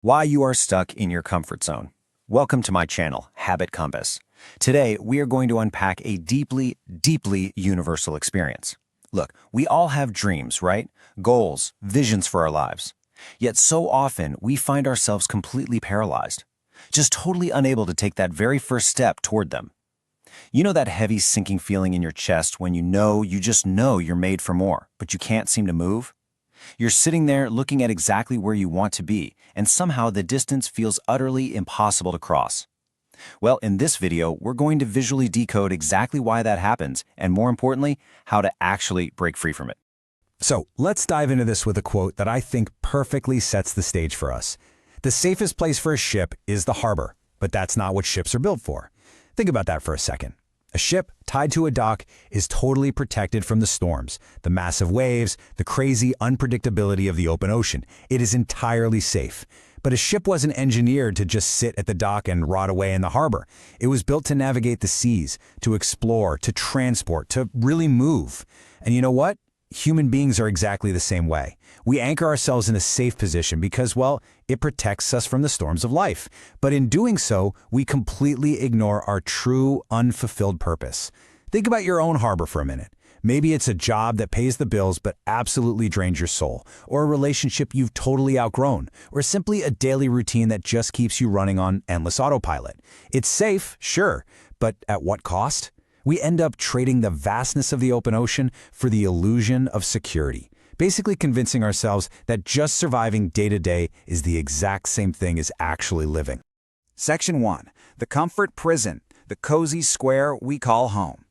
Why you are stuck in your comfort zone. Welcome to my channel, Habit Compass. Today, we are going to unpack a deeply universal experience. Look, we all have dreams, right? Goals, visions for our lives. Yet so often, we find ourselves completely paralyzed, just totally unable to take that very first step toward them. You know that heavy sinking feeling in your chest when you just know you're made for more, but you can't seem to move? You're sitting there looking at exactly where you want to be, and somehow the distance feels utterly impossible to cross. Well, in this video, we're going to visually decode exactly why that happens, and more importantly, how to actually break free from it. So let's dive into this with a quote that I think perfectly sets the stage for us. The safest place for a ship is the harbor, but that's not what ships are built for. Think about that for a second. A ship tied to a dock is totally protected from the storms, the massive waves, the crazy unpredictability of the open ocean. It is entirely safe. But a ship wasn't engineered to just sit at the dock and rot away in the harbor. It was built to navigate the seas, to explore, to transport, to really move. And you know what? Human beings are exactly the same way. We anchor ourselves in a safe position because, well, it protects us from the storms of life. But in doing so, we completely ignore our true, unfulfilled purpose. Think about your own harbor for a minute. Maybe it's a job that pays the bills but absolutely drains your soul, or a relationship you've totally outgrown, or simply a daily routine that just keeps you running on endless autopilot. It's safe, sure, but at what cost? We end up trading the vastness of the open ocean for the illusion of security, basically convincing ourselves that just surviving day to day is the exact same thing as actually living. Section 1. The Comfort Prison, the cozy square we call home.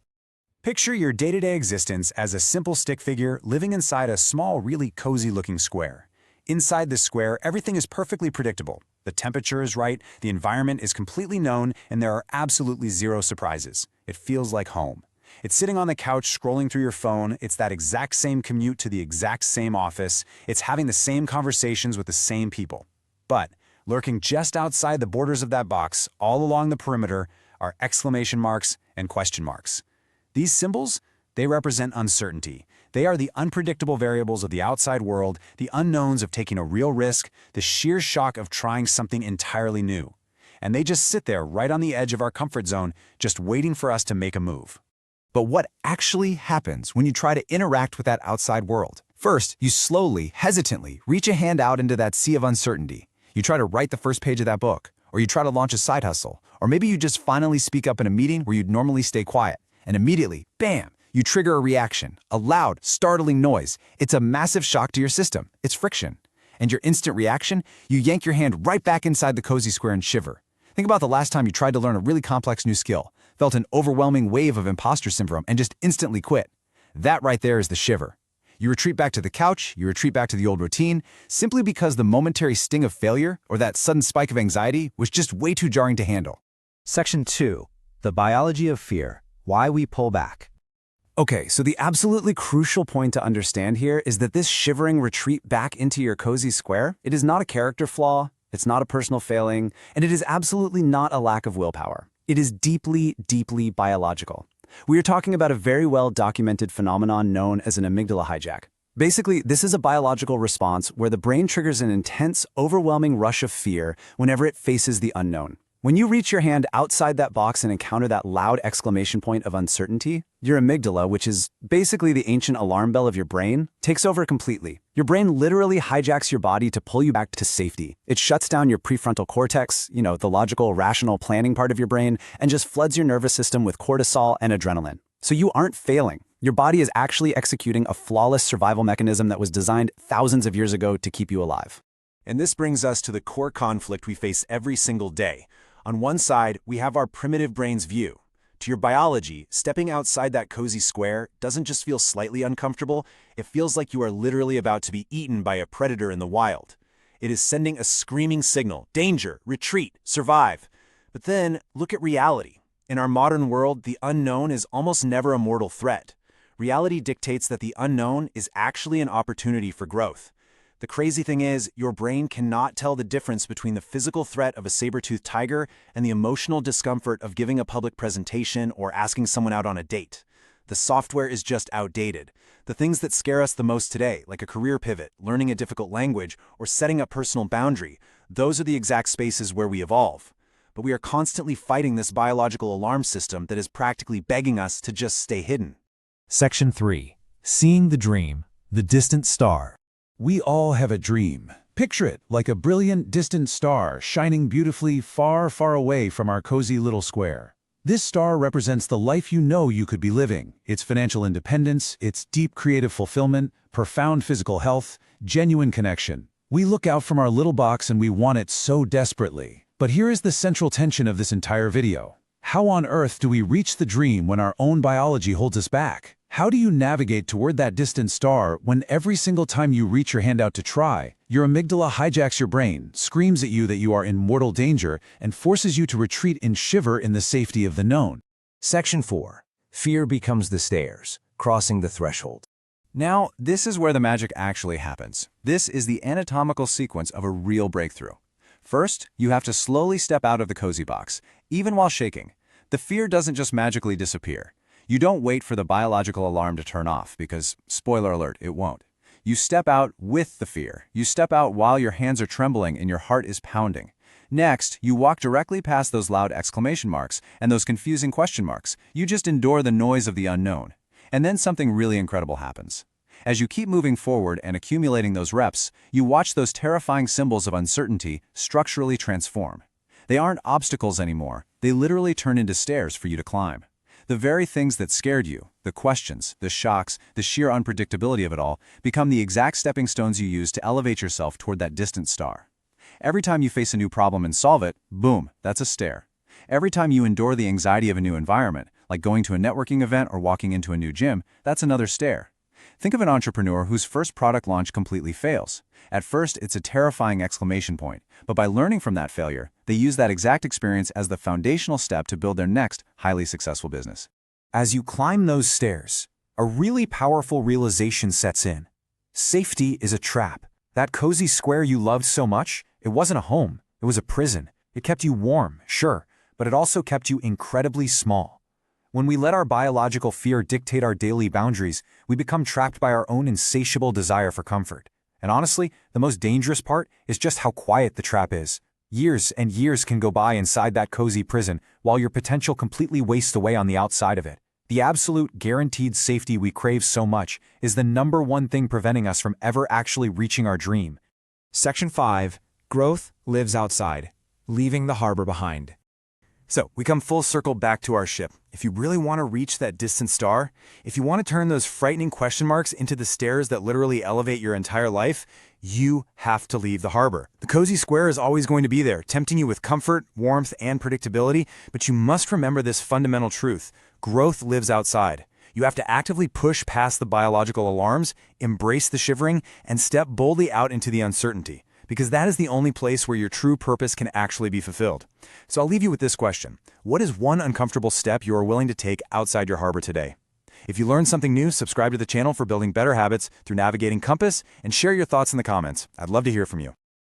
Picture your day-to-day existence as a simple stick figure living inside a small, really cozy-looking square. Inside this square, everything is perfectly predictable. The temperature is right, the environment is completely known, and there are absolutely zero surprises. It feels like home. It's sitting on the couch scrolling through your phone, it's that exact same commute to the exact same office, it's having the same conversations with the same people. But lurking just outside the borders of that box, all along the perimeter, are exclamation marks and question marks. These symbols, they represent uncertainty. They are the unpredictable variables of the outside world, the unknowns of taking a real risk, the sheer shock of trying something entirely new. And they just sit there right on the edge of our comfort zone, just waiting for us to make a move. But what actually happens when you try to interact with that outside world? First, you slowly, hesitantly reach a hand out into that sea of uncertainty. You try to write the first page of that book, or you try to launch a side hustle, or maybe you just finally speak up in a meeting where you'd normally stay quiet, and immediately, bam! You trigger a reaction, a loud, startling noise. It's a massive shock to your system. It's friction. And your instant reaction? You yank your hand right back inside the cozy square and shiver. Think about the last time you tried to learn a really complex new skill, felt an overwhelming wave of imposter syndrome, and just instantly quit. That right there is the shiver. You retreat back to the couch, you retreat back to the old routine, simply because the momentary sting of failure or that sudden spike of anxiety was just way too jarring to handle. Section 2. The Biology of Fear. Why we pull back. Okay, so the absolutely crucial point to understand here is that this shivering retreat back into your cozy square, it is not a character flaw, it's not a personal failing, and it is absolutely not a lack of willpower. It is deeply biological. We are talking about a very well-documented phenomenon known as an amygdala hijack. Basically, this is a biological response where the brain triggers an intense, overwhelming rush of fear whenever it faces the unknown. When you reach your hand outside that box and encounter that loud exclamation point of uncertainty, your amygdala, which is basically the ancient alarm bell of your brain, takes over completely. Your brain literally hijacks your body to pull you back to safety. It shuts down your prefrontal cortex, the logical, rational planning part of your brain, and just floods your nervous system with cortisol and adrenaline. So you aren't failing. Your body is actually executing a flawless survival mechanism that was designed thousands of years ago to keep you alive. And this brings us to the core conflict we face every single day. On one side, we have our primitive brain's view. To your biology, stepping outside that cozy square doesn't just feel slightly uncomfortable, it feels like you are literally about to be eaten by a predator in the wild. It is sending a screaming signal: danger, retreat, survive. But then, look at reality. In our modern world, the unknown is almost never a mortal threat. Reality dictates that the unknown is actually an opportunity for growth. The crazy thing is, your brain cannot tell the difference between the physical threat of a saber-toothed tiger and the emotional discomfort of giving a public presentation or asking someone out on a date. The software is just outdated. The things that scare us the most today, like a career pivot, learning a difficult language, or setting a personal boundary, Those are the exact spaces where we evolve. But we are constantly fighting this biological alarm system that is practically begging us to just stay hidden. Section 3. Seeing the dream, the distant star. We all have a dream. Picture it like a brilliant, distant star shining beautifully far, far away from our cozy little square. This star represents the life you know you could be living, its financial independence, its deep creative fulfillment, profound physical health, genuine connection. We look out from our little box and we want it so desperately. But here is the central tension of this entire video. How on earth do we reach the dream when our own biology holds us back? How do you navigate toward that distant star when every single time you reach your hand out to try, your amygdala hijacks your brain, screams at you that you are in mortal danger, and forces you to retreat and shiver in the safety of the known? Section 4. Fear becomes the stairs, crossing the threshold. Now, this is where the magic actually happens. This is the anatomical sequence of a real breakthrough. First, you have to slowly step out of the cozy box, even while shaking. The fear doesn't just magically disappear. You don't wait for the biological alarm to turn off because, spoiler alert, it won't. You step out with the fear. You step out while your hands are trembling and your heart is pounding. Next, you walk directly past those loud exclamation marks and those confusing question marks. You just endure the noise of the unknown. And then something really incredible happens. As you keep moving forward and accumulating those reps, you watch those terrifying symbols of uncertainty structurally transform. They aren't obstacles anymore. They literally turn into stairs for you to climb. The very things that scared you, the questions, the shocks, the sheer unpredictability of it all, become the exact stepping stones you use to elevate yourself toward that distant star. Every time you face a new problem and solve it, boom, that's a stair. Every time you endure the anxiety of a new environment, like going to a networking event or walking into a new gym, that's another stair. Think of an entrepreneur whose first product launch completely fails. At first, it's a terrifying exclamation point, but by learning from that failure, they use that exact experience as the foundational step to build their next highly successful business. As you climb those stairs, a really powerful realization sets in. Safety is a trap. That cozy square you loved so much, it wasn't a home, it was a prison. It kept you warm, sure, but it also kept you incredibly small. When we let our biological fear dictate our daily boundaries, we become trapped by our own insatiable desire for comfort. And honestly, the most dangerous part is just how quiet the trap is. Years and years can go by inside that cozy prison while your potential completely wastes away on the outside of it. The absolute guaranteed safety we crave so much is the #1 thing preventing us from ever actually reaching our dream. Section 5. Growth lives outside, leaving the harbor behind. So, we come full circle back to our ship. If you really want to reach that distant star, if you want to turn those frightening question marks into the stairs that literally elevate your entire life, you have to leave the harbor. The cozy square is always going to be there, tempting you with comfort, warmth, and predictability, but you must remember this fundamental truth. Growth lives outside. You have to actively push past the biological alarms, embrace the shivering, and step boldly out into the uncertainty, because that is the only place where your true purpose can actually be fulfilled. So I'll leave you with this question. What is one uncomfortable step you are willing to take outside your harbor today? If you learned something new, subscribe to the channel for building better habits through navigating compass, and share your thoughts in the comments. I'd love to hear from you.